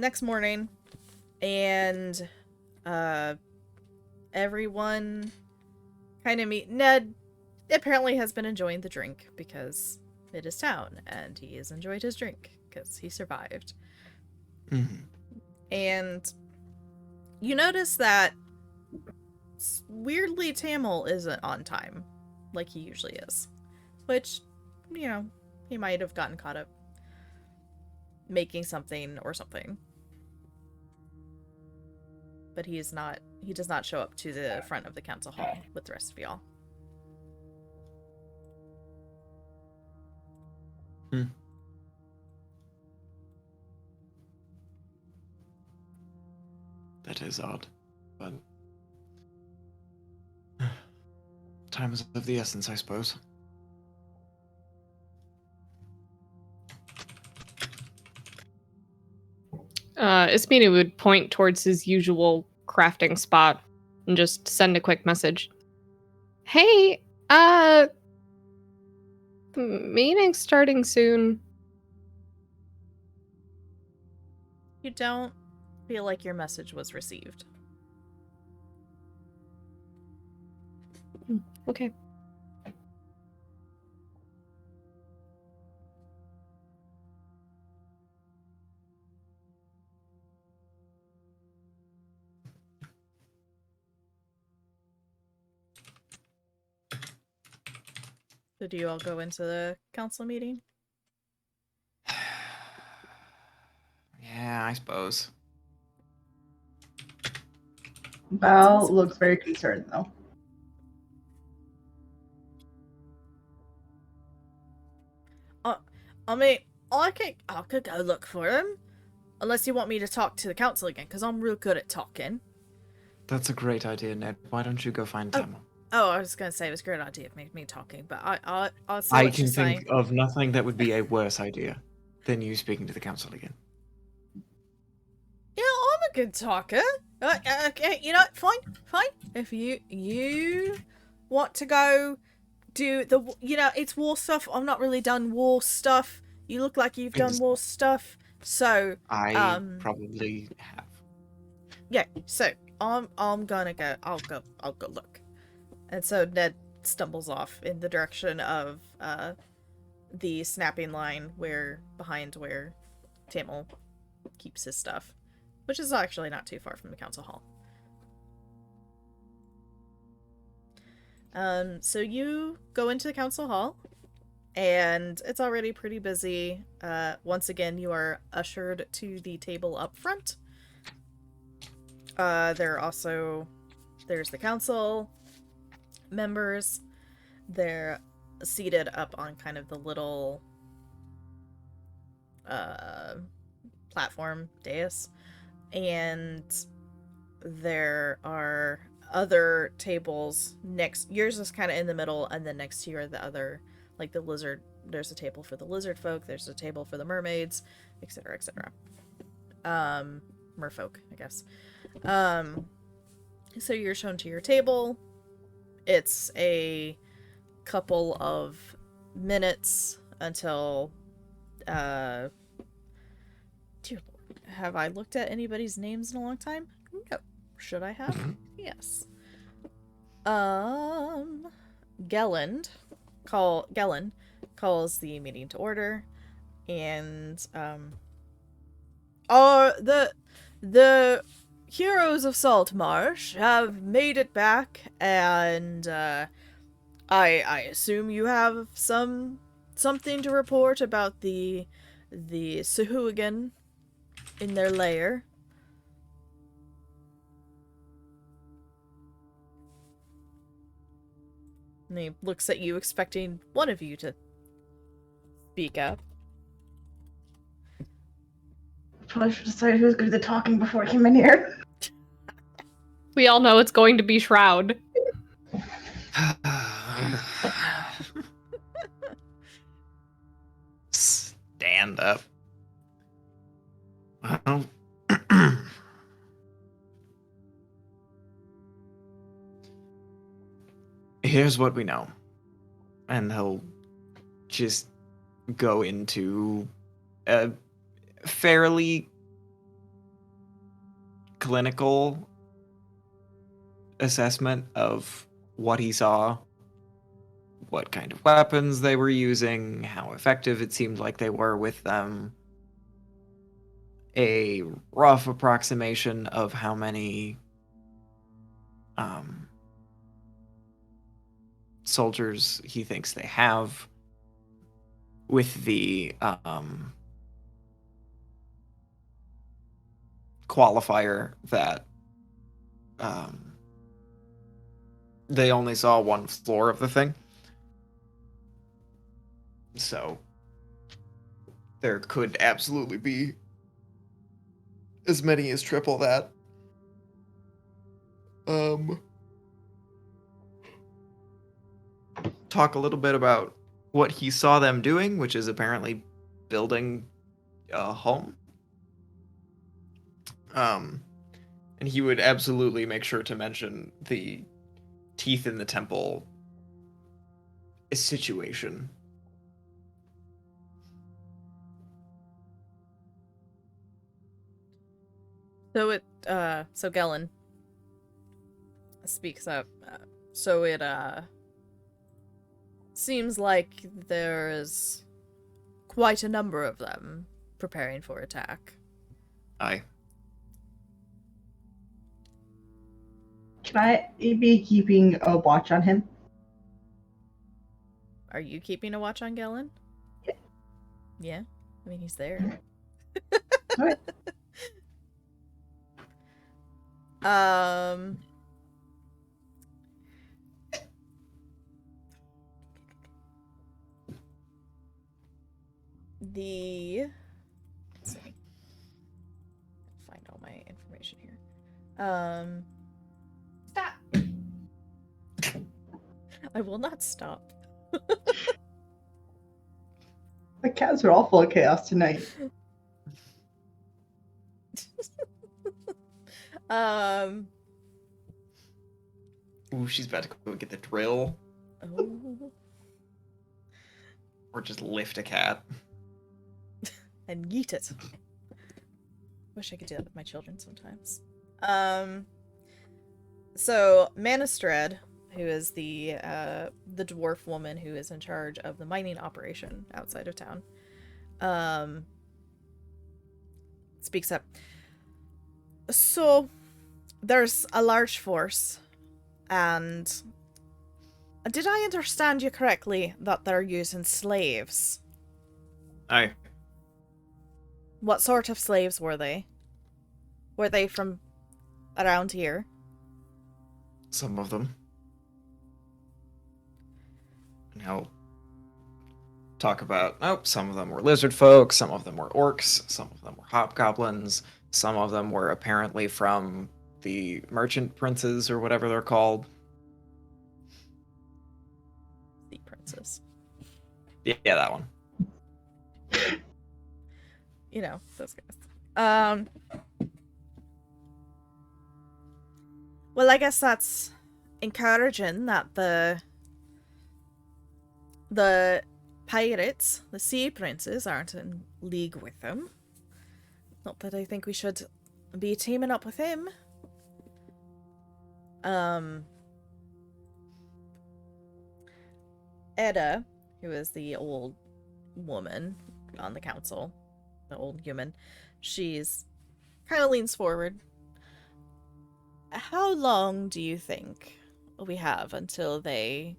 next morning, and everyone kind of meet. Ned apparently has been enjoying the drink because it is town, and he has enjoyed his drink because he survived. Mm-hmm. And you notice that weirdly Tammel isn't on time like he usually is, which, he might have gotten caught up making something or something. But he does not show up to the front of the council hall with the rest of y'all. That is odd, but time is of the essence, I suppose. Ismini would point towards his usual crafting spot and just send a quick message. Hey, the meeting's starting soon. You don't feel like your message was received. Okay. So do you all go into the council meeting? Yeah, I suppose. Val looks very concerned, though. I mean, I could go look for him. Unless you want me to talk to the council again, because I'm real good at talking. That's a great idea, Ned. Why don't you go find Tammel? Oh, I was going to say it was a great idea of me talking, but I'll see I what can she's think saying. of nothing that would be a worse idea than you speaking to the council again. Yeah, I'm a good talker. Okay, fine. If you want to go do the, it's war stuff. I'm not really done war stuff. You look like you've done war stuff, so I probably have. yeah. So I'm gonna go. I'll go look. And so Ned stumbles off in the direction of the snapping line behind where Tammel keeps his stuff, which is actually not too far from the council hall. So you go into the council hall, and it's already pretty busy. Once again, you are ushered to the table up front. There's the council members. They're seated up on kind of the little platform dais, and there are other tables next. Yours is kind of in the middle, and then next to you are the other, like the lizard. There's a table for the lizard folk. There's a table for the mermaids, etc., etc. Merfolk, I guess. So you're shown to your table. It's a couple of minutes until dear Lord, have I looked at anybody's names in a long time? No. Should I have? Yes. Gelland calls the meeting to order, and the heroes of Saltmarsh have made it back, and I assume you have something to report about the Sahuagin in their lair. And he looks at you, expecting one of you to speak up. Probably should decide who's good at talking before I came in here. We all know it's going to be Shroud. Stand up. Well, here's what we know. And he'll just go into a fairly clinical assessment of what he saw, what kind of weapons they were using, how effective it seemed like they were with them, a rough approximation of how many soldiers he thinks they have, with the qualifier that they only saw one floor of the thing. So there could absolutely be as many as triple that. Talk a little bit about what he saw them doing, which is apparently building a home. And he would absolutely make sure to mention the teeth in the temple situation. So Gellin speaks up. So it seems like there is quite a number of them preparing for attack. Aye. Can I be keeping a watch on him? Are you keeping a watch on Gellin? Yeah. Yeah? I mean, he's there. Alright. Let's see. Find all my information here. Stop. I will not stop. The cats are all full of chaos tonight. Ooh, she's about to go get the drill. Oh. Or just lift a cat. And yeet it. Wish I could do that with my children sometimes. So Manistred, who is the dwarf woman who is in charge of the mining operation outside of town, speaks up. So there's a large force, and did I understand you correctly that they're using slaves? Aye. What sort of slaves were they? Were they from around here? Some of them. And he'll talk about, some of them were lizard folk, some of them were orcs, some of them were hobgoblins, some of them were apparently from the merchant princes or whatever they're called. The princess. Yeah, that one. You know, those guys. Well, I guess that's encouraging that the pirates, the sea princes, aren't in league with them. Not that I think we should be teaming up with him. Edda, who is the old woman on the council, the old human, she's kind of leans forward. How long do you think we have until they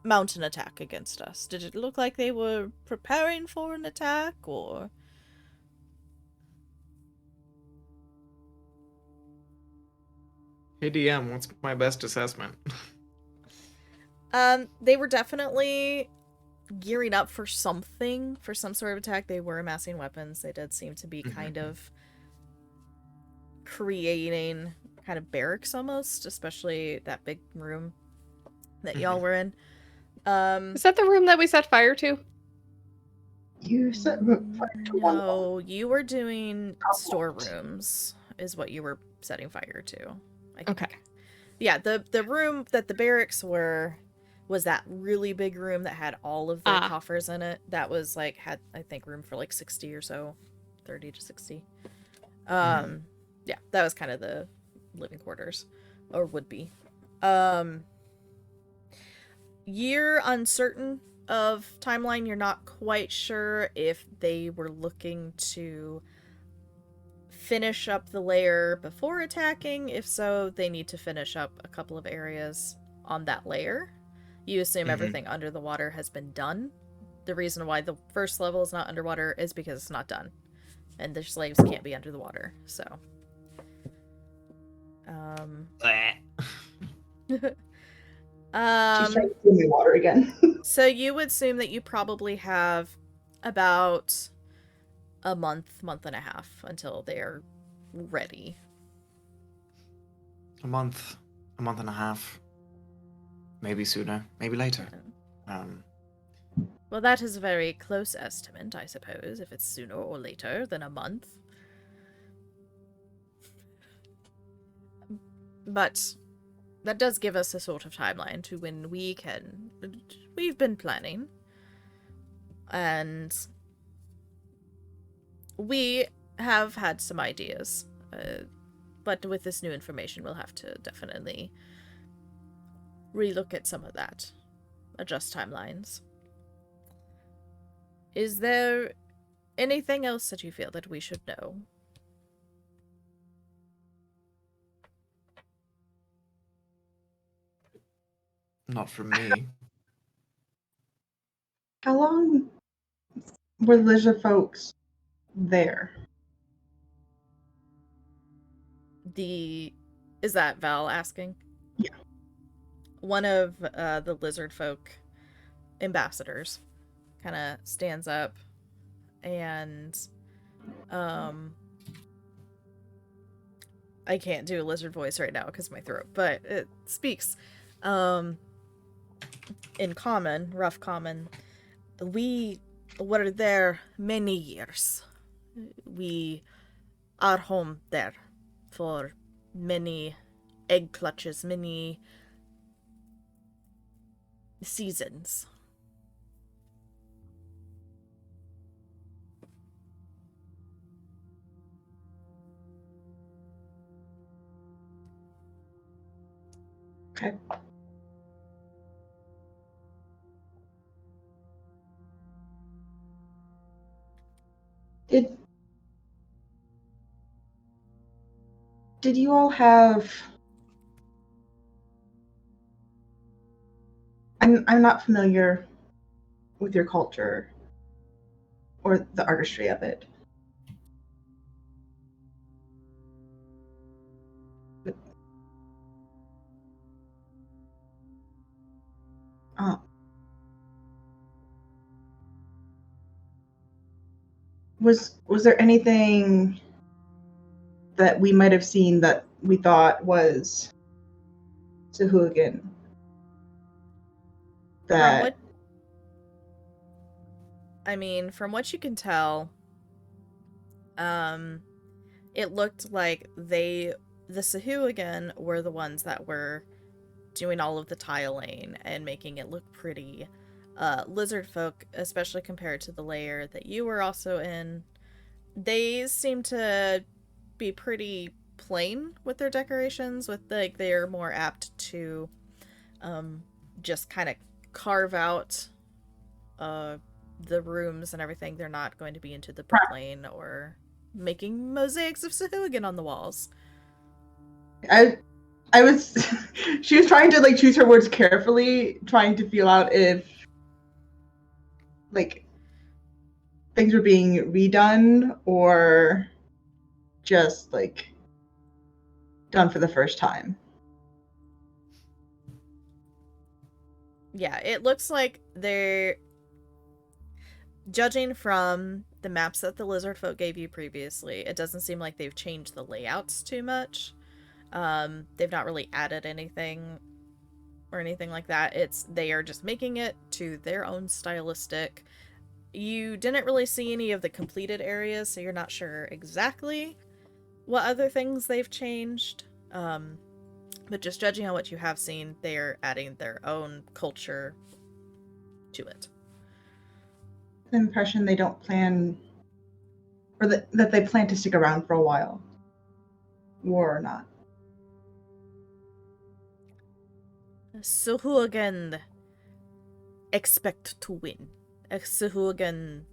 mount an attack against us? Did it look like they were preparing for an attack, or? Hey DM, what's my best assessment? They were definitely gearing up for something, for some sort of attack. They were amassing weapons. They did seem to be kind of creating kind of barracks almost, especially that big room that y'all were in. Is that the room that we set fire to? You set fire to one wall. No, you were doing storerooms, is what you were setting fire to. I think. Okay. Yeah, the room that the barracks was that really big room that had all of the coffers in it. That was like had I think room for like 60 or so, 30 to 60. Yeah, that was kind of the living quarters, or would be. Um, you're uncertain of timeline. You're not quite sure if they were looking to finish up the layer before attacking. If so, they need to finish up a couple of areas on that layer. You assume everything under the water has been done. The reason why the first level is not underwater is because it's not done. And the slaves can't be under the water, so. She's trying to steal my water again. So you would assume that you probably have about a month and a half until they're ready. A month and a half. Maybe sooner, maybe later. Well, that is a very close estimate, I suppose, if it's sooner or later than a month. But that does give us a sort of timeline to when we can... We've been planning. And we have had some ideas. But with this new information, we'll have to definitely relook at some of that. Adjust timelines. Is there anything else that you feel that we should know? Not from me. How long were the lizard folks there? Is that Val asking? Yeah. One of the lizard folk ambassadors kind of stands up and I can't do a lizard voice right now because of my throat, but it speaks in common, rough common. We were there many years. We are home there for many egg clutches, many seasons. Okay. Did you all have... I'm not familiar with your culture or the artistry of it. Was there anything that we might have seen that we thought was Sahuagin? From what you can tell, it looked like the Sahuagin were the ones that were doing all of the tiling and making it look pretty. Lizard folk, especially compared to the layer that you were also in, they seem to be pretty plain with their decorations. With they're more apt to just kind of carve out the rooms and everything. They're not going to be into the plane or making mosaics of Sahuagin on the walls. I was she was trying to choose her words carefully, trying to feel out if things were being redone or just done for the first time. Yeah, it looks like they're, judging from the maps that the lizard folk gave you previously, it doesn't seem like they've changed the layouts too much. They've not really added anything or anything like that. They are just making it to their own stylistic. You didn't really see any of the completed areas, so you're not sure exactly what other things they've changed. But just judging on what you have seen, they're adding their own culture to it. The impression they don't plan Or that they plan to stick around for a while. War or not. Suhugan expect to win. Suhugan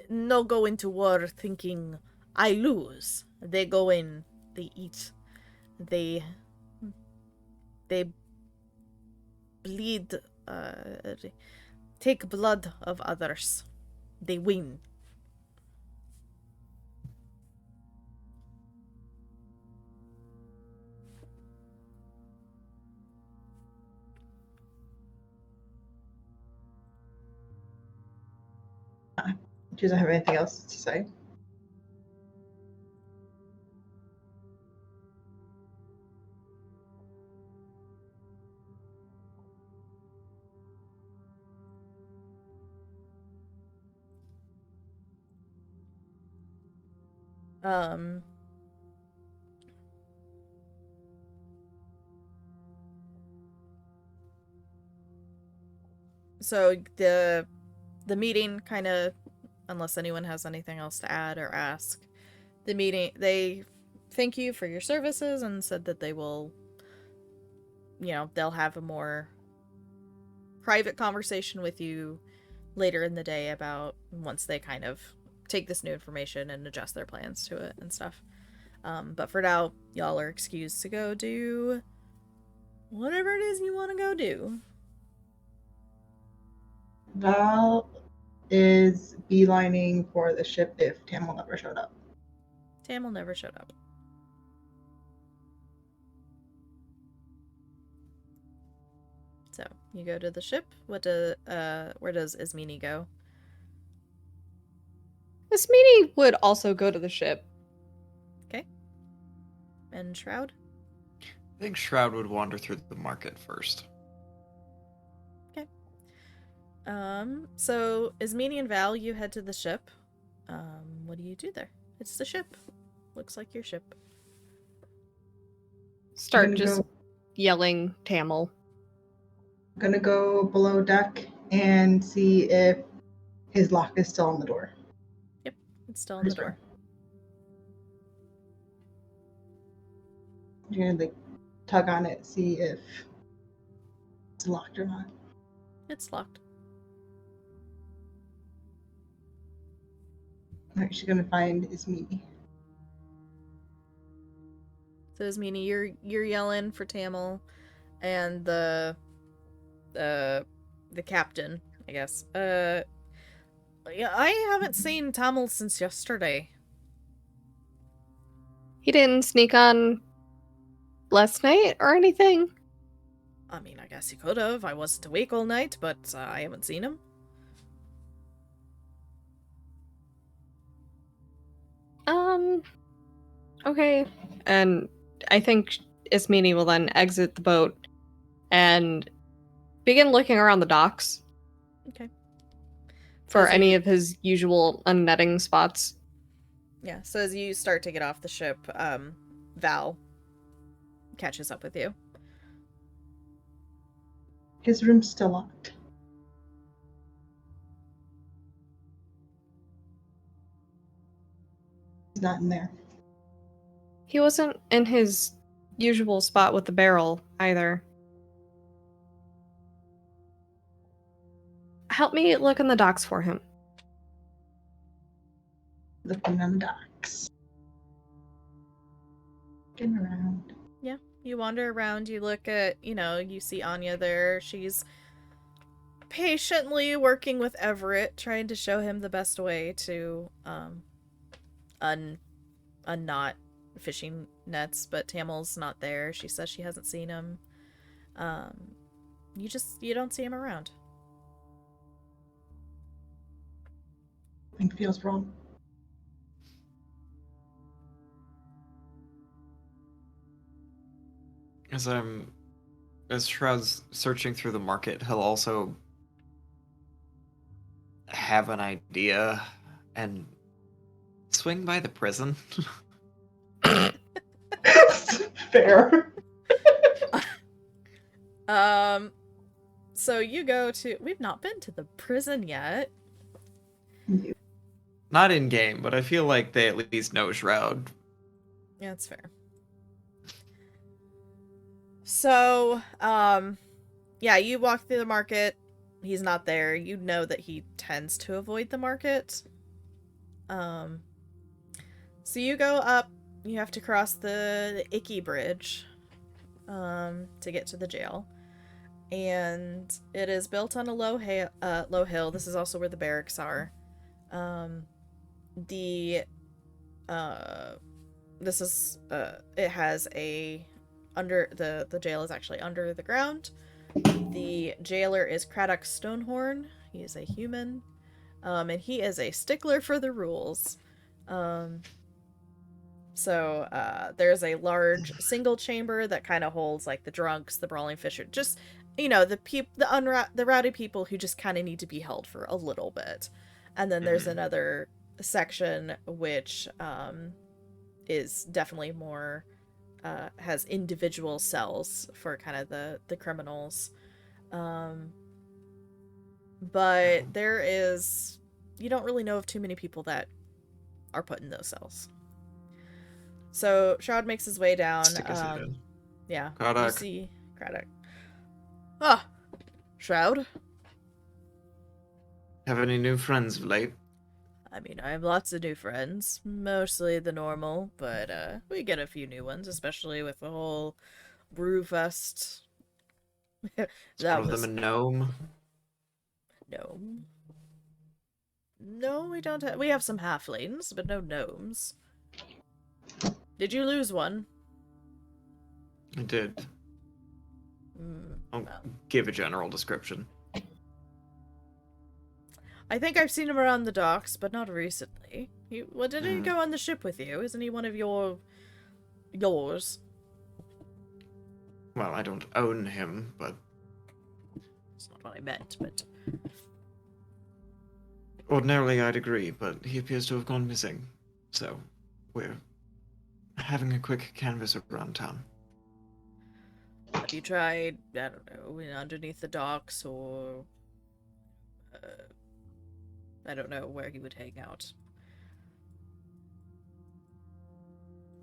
no go into war thinking I lose. They go in, they eat, they bleed, take blood of others. They win. Doesn't have anything else to say. So the meeting kind of, unless anyone has anything else to add or ask, the meeting, they thank you for your services and said that they will, they'll have a more private conversation with you later in the day about once they kind of take this new information and adjust their plans to it and stuff. But for now, y'all are excused to go do whatever it is you want to go do. Val is beelining for the ship if Tammel never showed up. Tammel never showed up. So you go to the ship. Where does Ismini go? Ismini would also go to the ship. Okay. And Shroud? I think Shroud would wander through the market first. So Ismini and Val, you head to the ship. What do you do there? It's the ship. Looks like your ship. Start just yelling Tammel. I'm gonna go below deck and see if his lock is still on the door. Yep, it's still on the door. You're gonna tug on it, see if it's locked or not. It's locked. Alright, she's gonna find Ismini. So Ismini, you're yelling for Tammel and the captain, I guess. Yeah, I haven't seen Tammel since yesterday. He didn't sneak on last night or anything? I mean, I guess he could have. I wasn't awake all night, but I haven't seen him. Okay. And I think Ismini will then exit the boat and begin looking around the docks. Okay. For As any you- of his usual unnetting spots. Yeah, so as you start to get off the ship, Val catches up with you. His room's still locked. He's not in there. He wasn't in his usual spot with the barrel either. Help me look in the docks for him. Looking on docks. Looking around. Yeah, you wander around, you look at, you see Anya there. She's patiently working with Everett, trying to show him the best way to unknot fishing nets, but Tammel's not there. She says she hasn't seen him. You don't see him around. Something feels wrong. As Shroud's searching through the market, he'll also have an idea and swing by the prison. Fair. So you go to... We've not been to the prison yet. You. Not in game, but I feel like they at least know Shroud. Yeah, that's fair. So, yeah, you walk through the market. He's not there. You know that he tends to avoid the market. So you go up. You have to cross the Icky Bridge, to get to the jail. And it is built on a low hill. This is also where the barracks are. It has the jail is actually under the ground. The jailer is Craddock Stonehorn. He is a human. And he is a stickler for the rules. So there's a large single chamber that kind of holds like the drunks, the brawling fisher, just the rowdy people who just kind of need to be held for a little bit. And then there's another section which is definitely more has individual cells for kind of the criminals. But you don't really know of too many people that are put in those cells. So Shroud makes his way down. Stick his head in. Yeah. Craddock. You see Craddock. Ah, Shroud. Have any new friends of late? I mean, I have lots of new friends, mostly the normal, but we get a few new ones, especially with the whole Brewfest. Is one of them a gnome? Gnome. No, we don't have. We have some halflings, but no gnomes. Did you lose one? I did. I'll give a general description. I think I've seen him around the docks, but not recently. Did he go on the ship with you? Isn't he one of yours? Well, I don't own him, but... That's not what I meant, but... Ordinarily, I'd agree, but he appears to have gone missing. So, we're having a quick canvass around town. Have you tried, I don't know, underneath the docks, or... I don't know where he would hang out.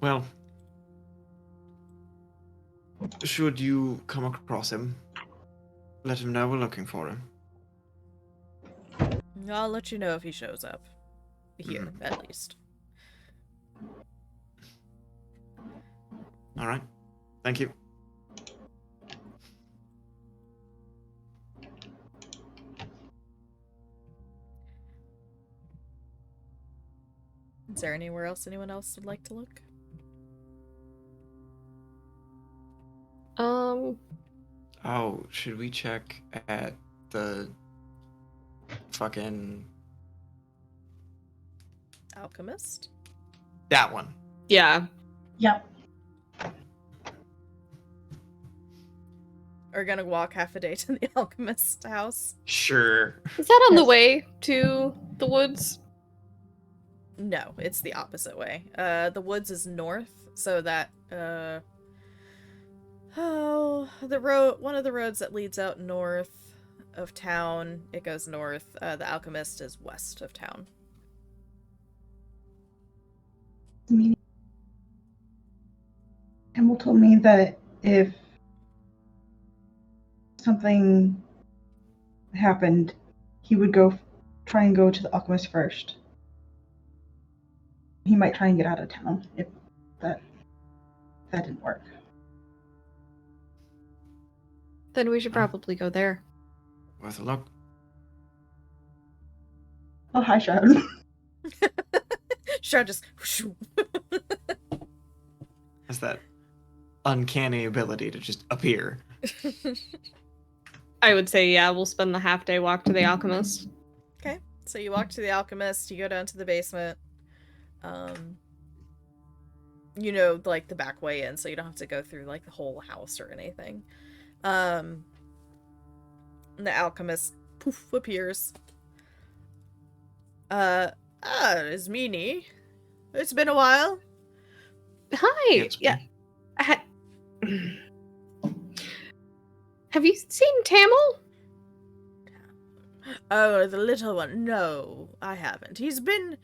Well, should you come across him, let him know we're looking for him. I'll let you know if he shows up. Here, at least. Alright. Thank you. Is there anywhere else anyone else would like to look? Oh, should we check at the fucking... Alchemist? That one. Yeah. Yep. Are gonna walk half a day to the alchemist house? Sure. Is that on the Yes. way to the woods? No, it's the opposite way. The woods is north, so that one of the roads that leads out north of town, it goes north. The alchemist is west of town. Tammel told me that if something happened, he would try and go to the alchemist first. He might try and get out of town if that didn't work. Then we should probably go there. Worth a look. Oh, hi, Shroud. Shroud just Has that uncanny ability to just appear. I would say, yeah, we'll spend the half day walk to the alchemist. Okay, so you walk to the alchemist, you go down to the basement. You know, like the back way in, so you don't have to go through like the whole house or anything. The alchemist poof appears. It's Meanie. It's been a while. Hi. It's Yeah. Have you seen Tammel? Oh, the little one. No, I haven't. He's been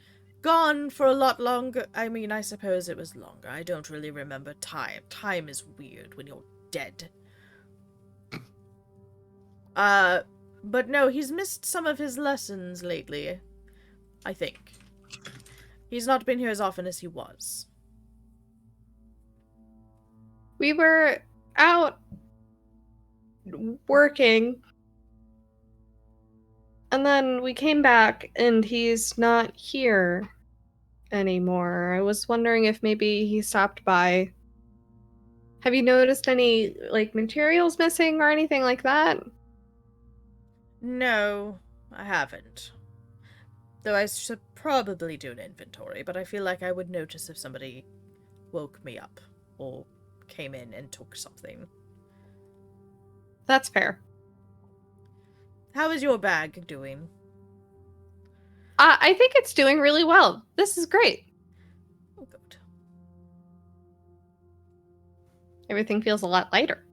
gone for a lot longer. I mean, I suppose it was longer. I don't really remember time. Time is weird when you're dead. But no, he's missed some of his lessons lately, I think. He's not been here as often as he was. We were out working, and then we came back, and he's not here anymore. I was wondering if maybe he stopped by. Have you noticed any, like, materials missing or anything like that? No, I haven't. Though I should probably do an inventory, but I feel like I would notice if somebody woke me up or came in and took something. That's fair. How is your bag doing? I think it's doing really well. This is great. Oh, good. Everything feels a lot lighter.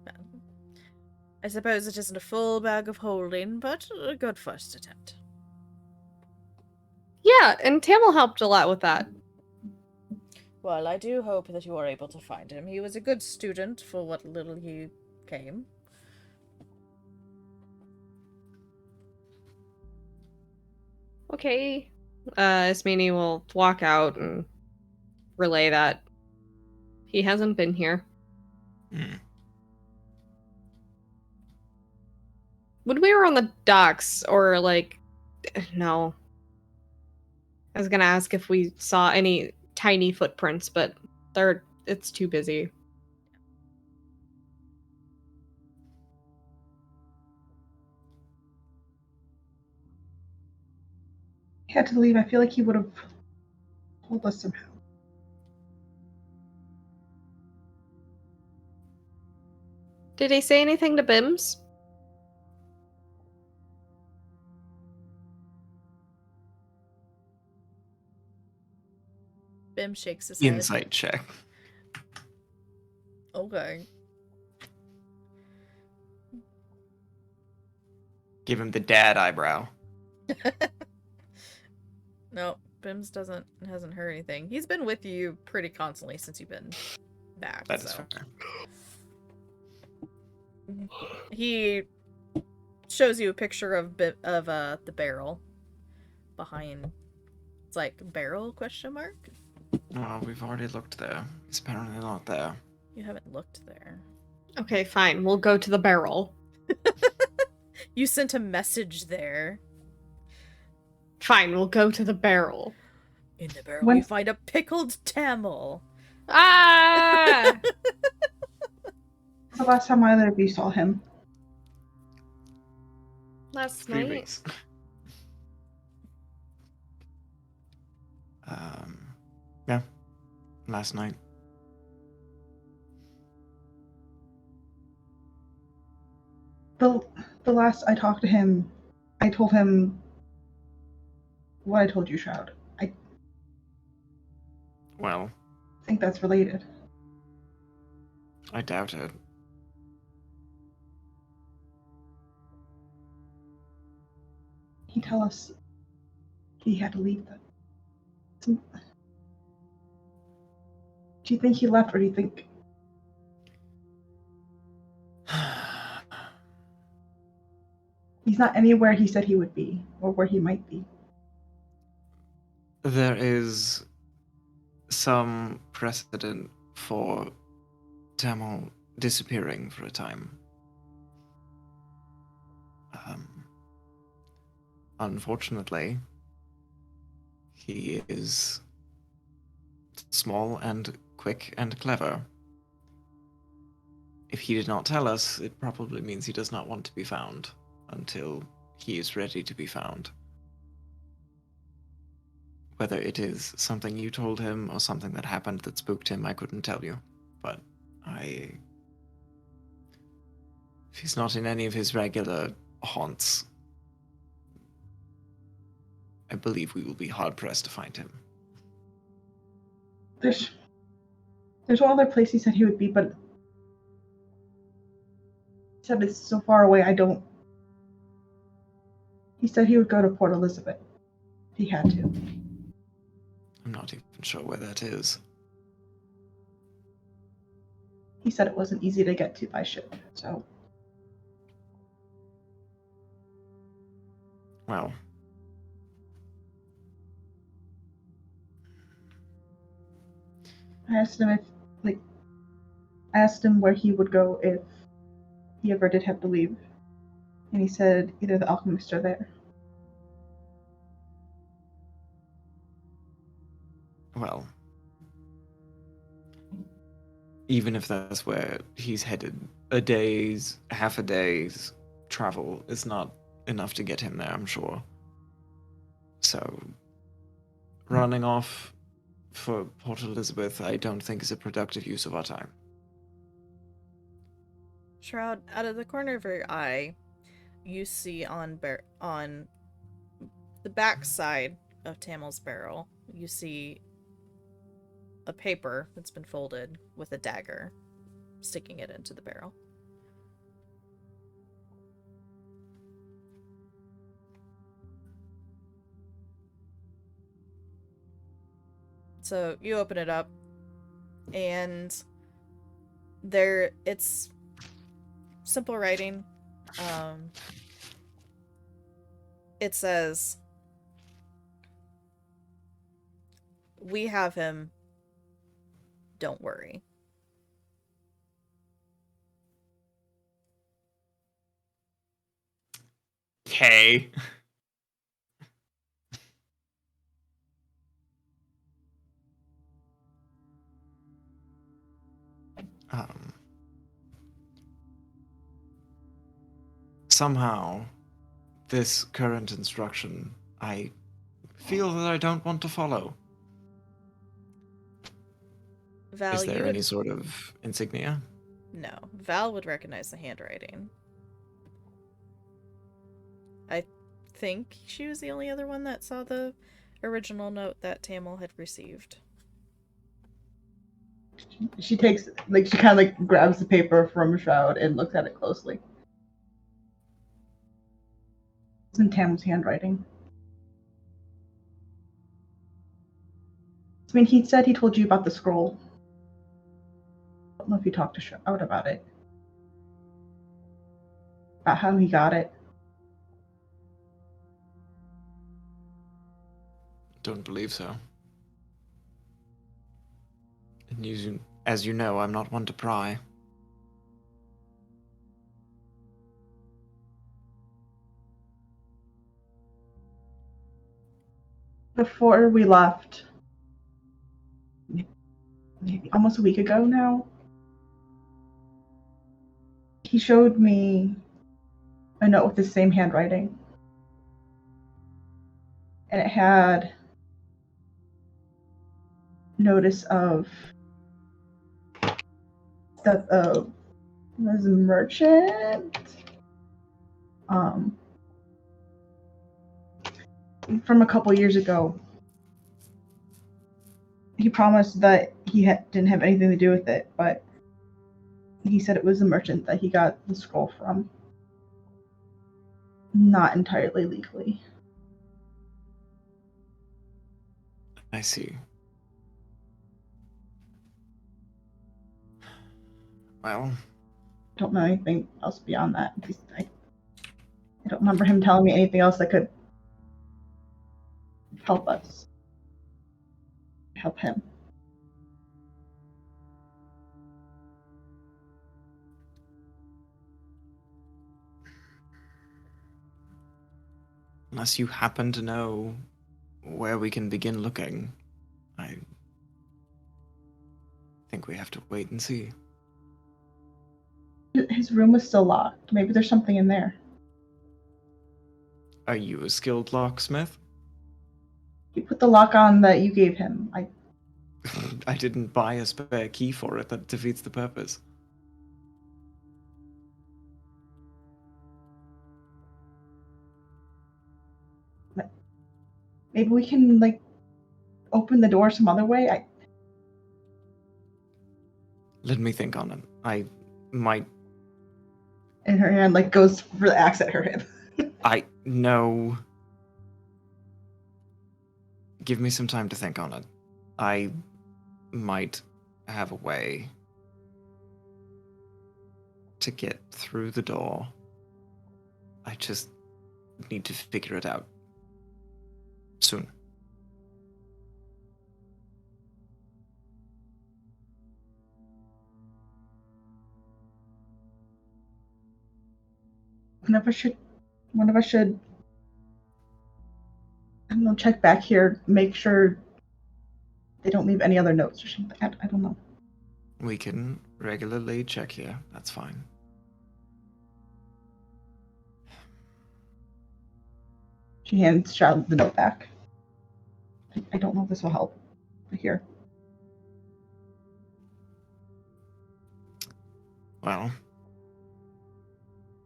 Well, I suppose it isn't a full bag of holding, but a good first attempt. Yeah, and Tammel helped a lot with that. Well, I do hope that you are able to find him. He was a good student for what little he came. Okay. Ismini will walk out and relay that he hasn't been here. When we were on the docks, or like, no. I was gonna ask if we saw any tiny footprints, but it's too busy. He had to leave. I feel like he would have told us somehow. Did he say anything to Bims? Bim shakes his head. Insight check. Okay. Give him the dad eyebrow. No, Bims hasn't heard anything. He's been with you pretty constantly since you've been back. That is so. fair. He shows you a picture of the barrel behind. It's like barrel ? Oh, we've already looked there. He's apparently not there. You haven't looked there. Okay, fine. We'll go to the barrel. You sent a message there. Fine, we'll go to the barrel. In the barrel, you find a pickled Tammel. Ah! The last time either of you saw him. Last 3 night. weeks. Yeah. Last night. The last I talked to him, I told him what I told you, Shroud. I Well, think that's related. I doubt it. He tell us he had to leave them. Do you think he left, or do you think he's not anywhere he said he would be, or where he might be? There is some precedent for Tammel disappearing for a time. Unfortunately, he is small and quick and clever. If he did not tell us, it probably means he does not want to be found until he is ready to be found. Whether it is something you told him or something that happened that spooked him, I couldn't tell you. But if he's not in any of his regular haunts, I believe we will be hard-pressed to find him. There's one other place he said he would be, but he said it's so far away. I don't He said he would go to Port Elizabeth. He had to. I'm not even sure where that is. He said it wasn't easy to get to by ship, so... Well, I asked him where he would go if he ever did have to leave. And he said either the alchemist or there. well, even if that's where he's headed, half a day's travel is not enough to get him there, I'm sure. So, running off for Port Elizabeth, I don't think is a productive use of our time. Shroud, out of the corner of your eye, you see on the back side of Tammel's barrel, you see a paper that's been folded with a dagger sticking it into the barrel. So you open it up, and it's simple writing. It says, "We have him. Don't worry." Okay. Somehow, this current instruction, I feel that I don't want to follow. Val, Is there you any would... sort of insignia? No. Val would recognize the handwriting. I think she was the only other one that saw the original note that Tammel had received. She takes, she kind of grabs the paper from Shroud and looks at it closely. It's in Tam's handwriting. I mean, he said he told you about the scroll. I don't know if you talked to Shroud about it. About how he got it. Don't believe so. And as you know, I'm not one to pry. Before we left, maybe almost a week ago now, he showed me a note with the same handwriting. And it had notice of that was a merchant from a couple years ago. He promised that he didn't have anything to do with it, but he said it was a merchant that he got the scroll from. Not entirely legally. I see. Well, I don't know anything else beyond that. I don't remember him telling me anything else that could help us. Help him. unless you happen to know where we can begin looking, I think we have to wait and see. His room was still locked. Maybe there's something in there. Are you a skilled locksmith? He put the lock on that you gave him. I didn't buy a spare key for it. That defeats the purpose. Maybe we can open the door some other way. Let me think on it. I might. And her hand goes for the axe at her hip. I know. Give me some time to think on it. I might have a way to get through the door. I just need to figure it out soon. One of us should, I don't know, check back here, make sure they don't leave any other notes or something. I don't know. We can regularly check here. That's fine. She hands Shroud the note back. I don't know if this will help, but here. Well,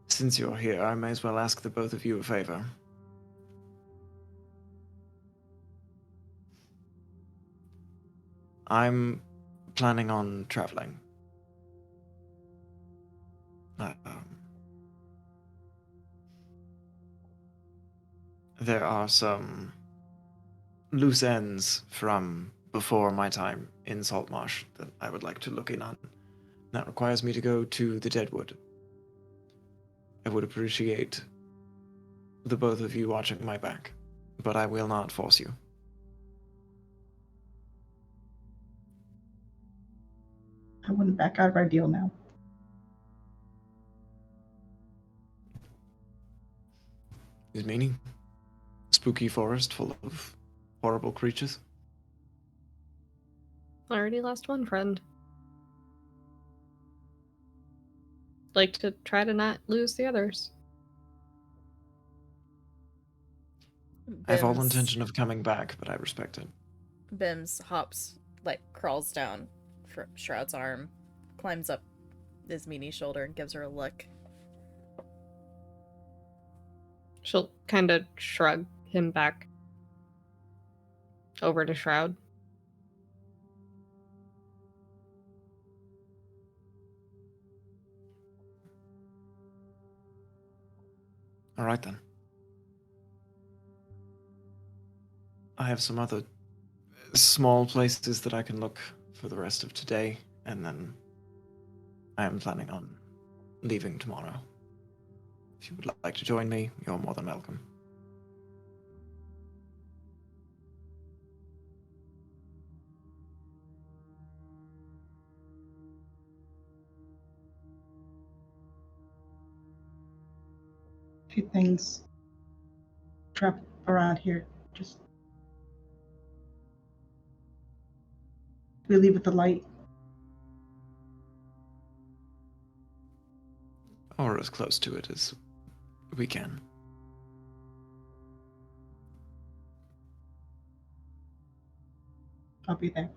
since you're here, I may as well ask the both of you a favor. I'm planning on traveling. There are some loose ends from before my time in Saltmarsh that I would like to look in on. That requires me to go to the Deadwood. I would appreciate the both of you watching my back, but I will not force you. I wouldn't back out of our deal now. Is meaning? Spooky forest full of horrible creatures? Already lost one friend. Like to try to not lose the others. I have all Bim's- intention of coming back, but I respect it. Bims hops, like, crawls down from Shroud's arm, climbs up Ismini's shoulder, and gives her a look. She'll kind of shrug him back over to Shroud. All right, then. I have some other small places that I can look for the rest of today, and then I am planning on leaving tomorrow. If you would like to join me, you're more than welcome. A few things trapped around here. Just we leave with the light. Or as close to it as we can. I'll be there.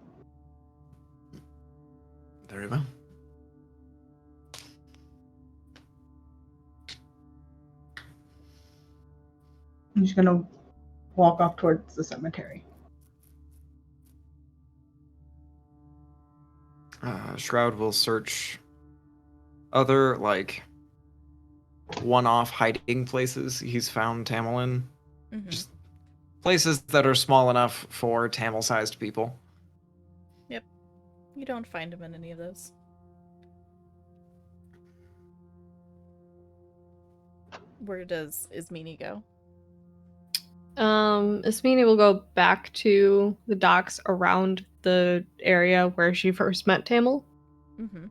Very well. I'm just gonna walk off towards the cemetery. Shroud will search other, like, one-off hiding places he's found Tammel in. Mm-hmm. Just places that are small enough for Tammel-sized people. You don't find him in any of those. Where does Ismini go? Ismini will go back to the docks around the area where she first met Tammel. Mm-hmm.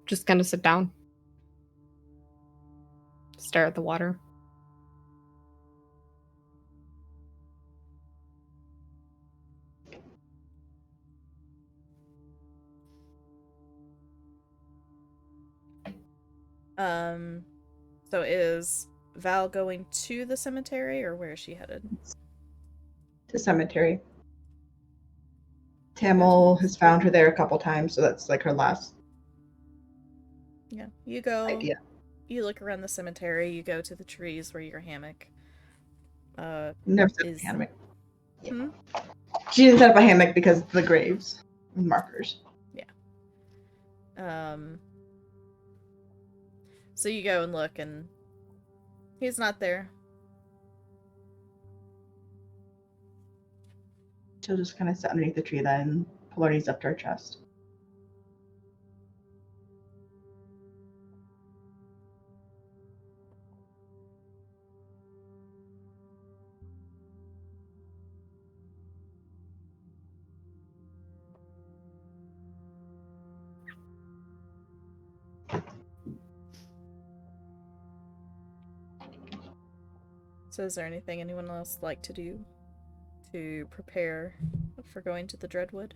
Just kind of sit down. Stare at the water. So is Val going to the cemetery, or where is she headed? To cemetery. Tammel has found her there a couple times, so that's like her last Yeah. You go. idea. You look around the cemetery, you go to the trees where your hammock Never set up is. a hammock. Yeah. Hmm? She didn't set up a hammock because of the graves and markers. So you go and look, and he's not there. She'll just kind of sit underneath the tree then, pull her knees up to her chest. So is there anything anyone else would like to do to prepare for going to the Dreadwood?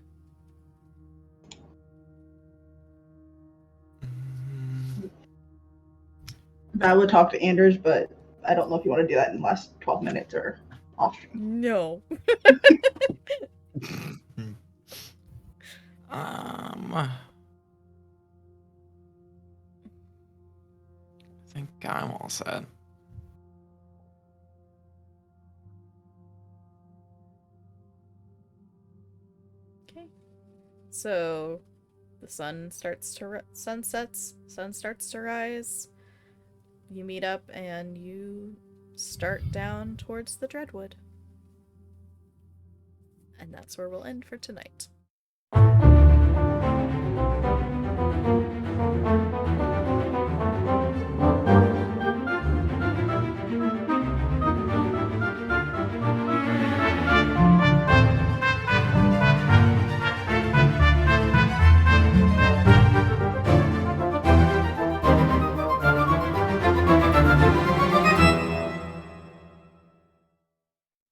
I would talk to Anders, but I don't know if you want to do that in the last 12 minutes or off stream. No. I think I'm all set. Okay. So the sun starts to sun starts to rise. You meet up and you start down towards the Dreadwood. And that's where we'll end for tonight.